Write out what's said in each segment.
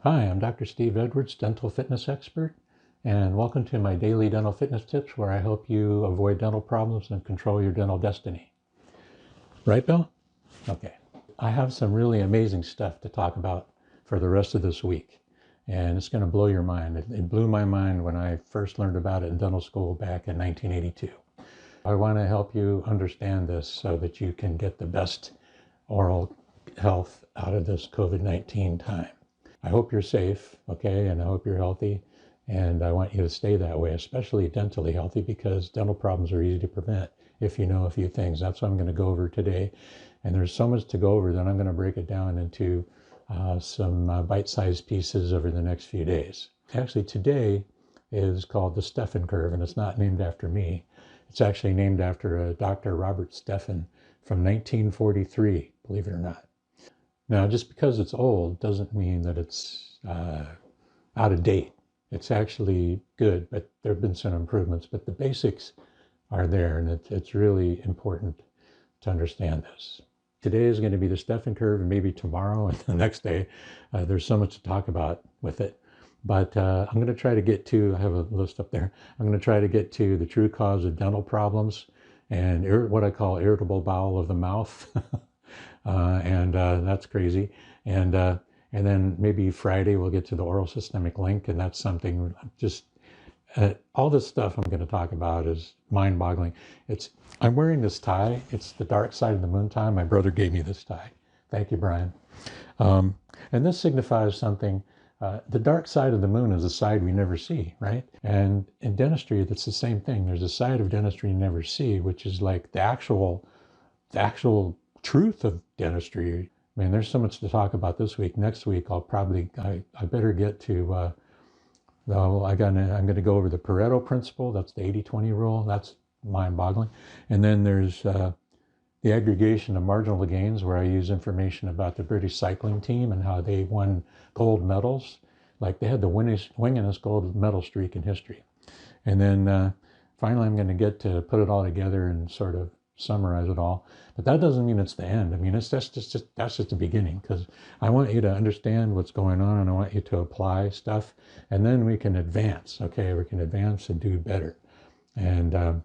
Hi, I'm Dr. Steve Edwards, dental fitness expert, and welcome to my daily dental fitness tips where I help you avoid dental problems and control your dental destiny. Right, Bill? Okay. I have some really amazing stuff to talk about for the rest of this week, and it's going to blow your mind. It blew my mind when I first learned about it in dental school back in 1982. I want to help you understand this so that you can get the best oral health out of this COVID-19 time. I hope you're safe, okay, and I hope you're healthy, and I want you to stay that way, especially dentally healthy, because dental problems are easy to prevent if you know a few things. That's what I'm going to go over today, and there's so much to go over that I'm going to break it down into some bite-sized pieces over the next few days. Actually, today is called the Steffen curve, and it's not named after me. It's actually named after Dr. Robert Steffen from 1943, believe it or not. Now, just because it's old doesn't mean that it's out of date. It's actually good, but there have been some improvements, but the basics are there, and it's really important to understand this. Today is going to be the Steffen curve, and maybe tomorrow and the next day. There's so much to talk about with it. But I'm going to try to get to, I have a list up there, I'm going to try to get to the true cause of dental problems and what I call irritable bowel of the mouth. That's crazy. And then maybe Friday we'll get to the oral systemic link, and that's something just, all this stuff I'm going to talk about is mind-boggling. I'm wearing this tie. It's the Dark Side of the Moon tie. My brother gave me this tie. Thank you, Brian. And this signifies something. The dark side of the moon is a side we never see, right? And in dentistry, that's the same thing. There's a side of dentistry you never see, which is like the actual truth of dentistry. I mean, there's so much to talk about this week. Next week, I better get to, I'm going to go over the Pareto principle. That's the 80-20 rule. That's mind-boggling. And then there's the aggregation of marginal gains, where I use information about the British cycling team and how they won gold medals. Like they had the winningest gold medal streak in history. And then finally, I'm going to get to put it all together and sort of summarize it all. But that doesn't mean it's the end. I mean, that's just the beginning, because I want you to understand what's going on, and I want you to apply stuff, and then we can advance. Okay, we can advance and do better. And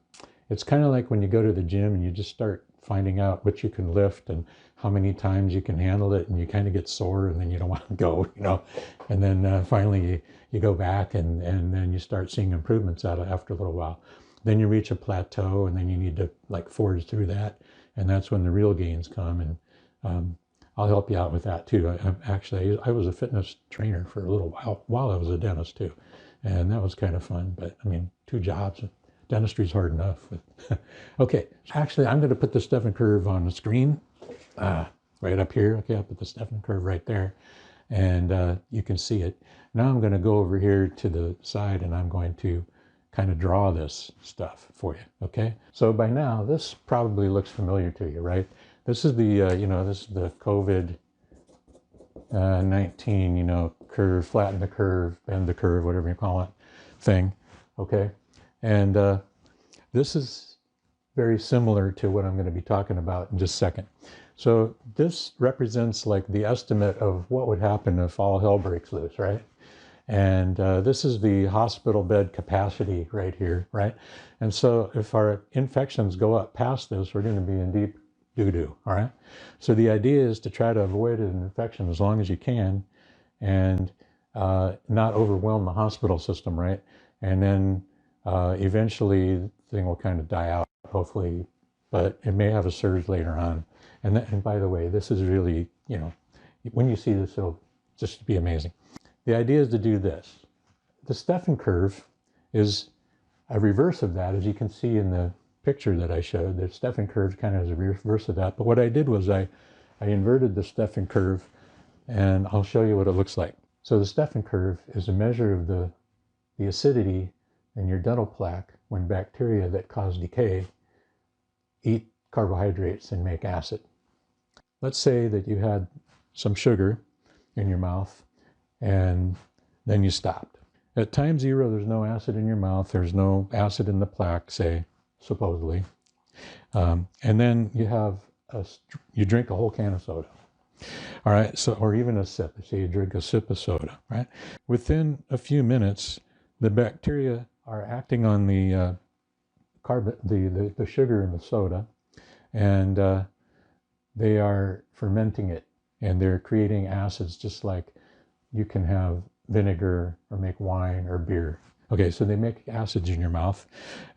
it's kind of like when you go to the gym and you just start finding out what you can lift and how many times you can handle it, and you kind of get sore, and then you don't want to go, and then finally you go back, and then you start seeing improvements after a little while. Then you reach a plateau, and then you need to forge through that, and that's when the real gains come. And I'll help you out with that too. I was a fitness trainer for a little while I was a dentist too, and that was kind of fun. But I mean, 2 jobs. Dentistry's hard enough. Okay, actually, I'm going to put the Steffen curve on the screen, right up here. Okay, I'll put the Steffen curve right there, and you can see it. Now I'm going to go over here to the side, and I'm going to kind of draw this stuff for you. Okay, so by now this probably looks familiar to you, right? This is the this is the COVID-19 curve, flatten the curve, bend the curve, whatever you call it, thing. Okay. And this is very similar to what I'm going to be talking about in just a second. So this represents like the estimate of what would happen if all hell breaks loose, right? And this is the hospital bed capacity right here, right? And so if our infections go up past this, we're going to be in deep doo-doo, all right? So the idea is to try to avoid an infection as long as you can, and not overwhelm the hospital system, right? And then eventually the thing will kind of die out, hopefully, but it may have a surge later on. And by the way, this is really, when you see this, it'll just be amazing. The idea is to do this. The Steffen curve is a reverse of that, as you can see in the picture that I showed. The Steffen curve kind of is a reverse of that. But what I did was I inverted the Steffen curve, and I'll show you what it looks like. So the Steffen curve is a measure of the acidity in your dental plaque when bacteria that cause decay eat carbohydrates and make acid. Let's say that you had some sugar in your mouth and then you stopped. At time 0, there's no acid in your mouth. There's no acid in the plaque, say, supposedly. And then you drink a whole can of soda. All right, so or even a sip. Say you drink a sip of soda, right? Within a few minutes, the bacteria are acting on the carbon, the sugar in the soda, and they are fermenting it, and they're creating acids, just like you can have vinegar or make wine or beer. Okay, so they make acids in your mouth,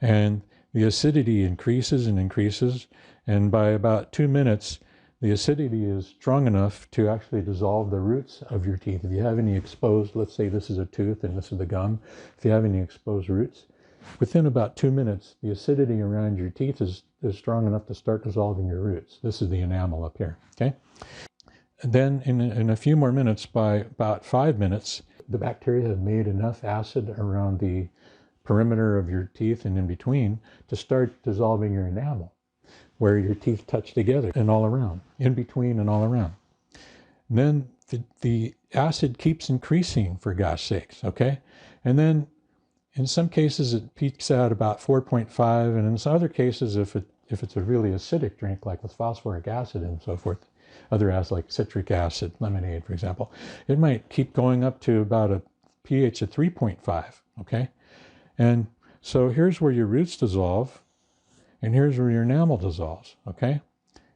and the acidity increases and increases, and by about 2 minutes, the acidity is strong enough to actually dissolve the roots of your teeth. If you have any exposed, let's say this is a tooth and this is the gum, if you have any exposed roots, within about 2 minutes, the acidity around your teeth is strong enough to start dissolving your roots. This is the enamel up here, okay? And then in a few more minutes, by about 5 minutes, the bacteria have made enough acid around the perimeter of your teeth and in between to start dissolving your enamel, where your teeth touch together and all around, in between and all around. And then the acid keeps increasing, for gosh sakes, okay? And then in some cases it peaks out about 4.5, and in some other cases, if it's a really acidic drink, like with phosphoric acid and so forth, other acids like citric acid, lemonade, for example, it might keep going up to about a pH of 3.5, okay? And so here's where your roots dissolve, and here's where your enamel dissolves, okay?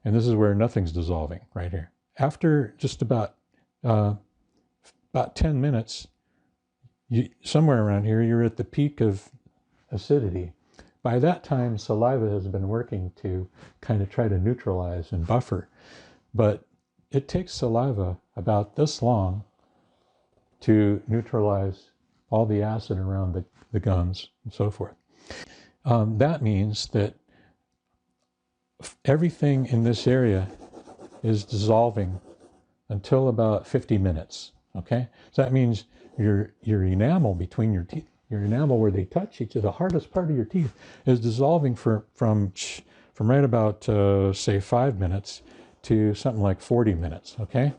And this is where nothing's dissolving, right here. After just about 10 minutes, somewhere around here, you're at the peak of acidity. By that time, saliva has been working to kind of try to neutralize and buffer, but it takes saliva about this long to neutralize all the acid around the gums and so forth. That means that everything in this area is dissolving until about 50 minutes, okay? So that means your enamel between your teeth, your enamel where they touch each other, the hardest part of your teeth, is dissolving from right about, say, 5 minutes to something like 40 minutes, okay?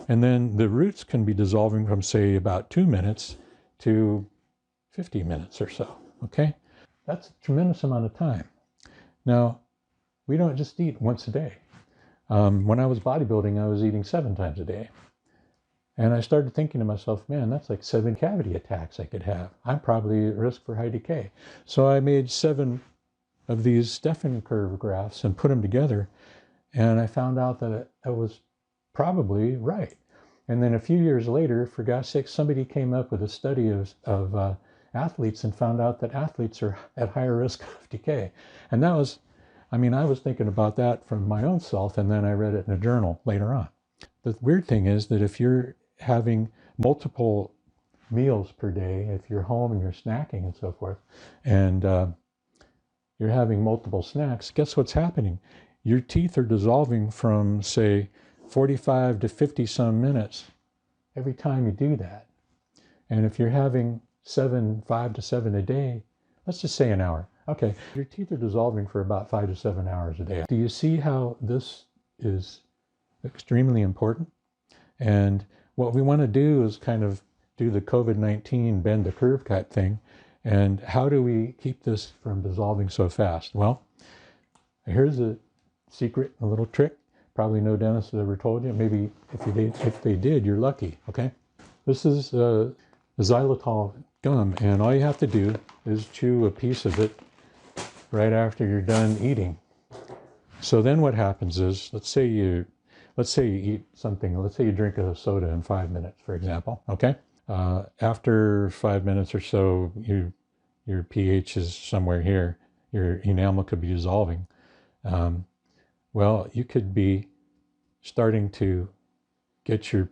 And then the roots can be dissolving from, say, about 2 minutes to 50 minutes or so, okay? That's a tremendous amount of time. Now, we don't just eat once a day. When I was bodybuilding, I was eating 7 times a day. And I started thinking to myself, man, that's like 7 cavity attacks I could have. I'm probably at risk for high decay. So I made 7 of these Stephan curve graphs and put them together. And I found out that it was probably right. And then a few years later, for God's sake, somebody came up with a study of athletes and found out that athletes are at higher risk of decay. And that was, I mean, I was thinking about that from my own self, and then I read it in a journal later on. The weird thing is that if you're having multiple meals per day, if you're home and you're snacking and so forth, and you're having multiple snacks, guess what's happening? Your teeth are dissolving from, say, 45 to 50 some minutes every time you do that. And if you're having 5 to 7 a day, let's just say an hour. Okay, your teeth are dissolving for about 5 to 7 hours a day. Do you see how this is extremely important? And what we want to do is kind of do the COVID-19 bend the curve type thing. And how do we keep this from dissolving so fast? Well, here's a secret, a little trick. Probably no dentist has ever told you. Maybe if they did, you're lucky, okay? This is xylitol gum, and all you have to do is chew a piece of it right after you're done eating. So then what happens is, let's say you eat something, let's say you drink a soda in 5 minutes, for example, okay? After 5 minutes or so, your pH is somewhere here. Your enamel could be dissolving. Well, you could be starting to get your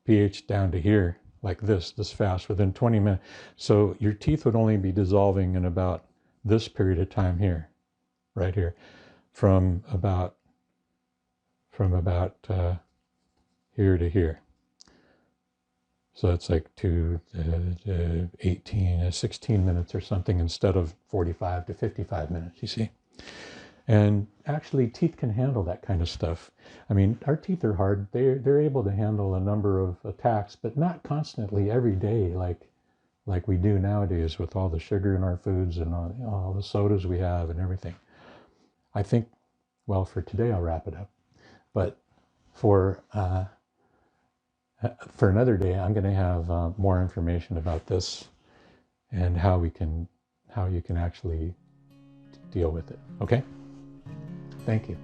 pH down to here, like this fast, within 20 minutes. So your teeth would only be dissolving in about this period of time here, right here, from about here to here. So it's like 16 minutes or something instead of 45 to 55 minutes, you see. And actually, teeth can handle that kind of stuff. I mean, our teeth are hard. They're able to handle a number of attacks, but not constantly every day like we do nowadays with all the sugar in our foods and all the sodas we have and everything. I think, well, for today I'll wrap it up. But for another day, I'm going to have more information about this and how you can actually deal with it. Okay? Thank you.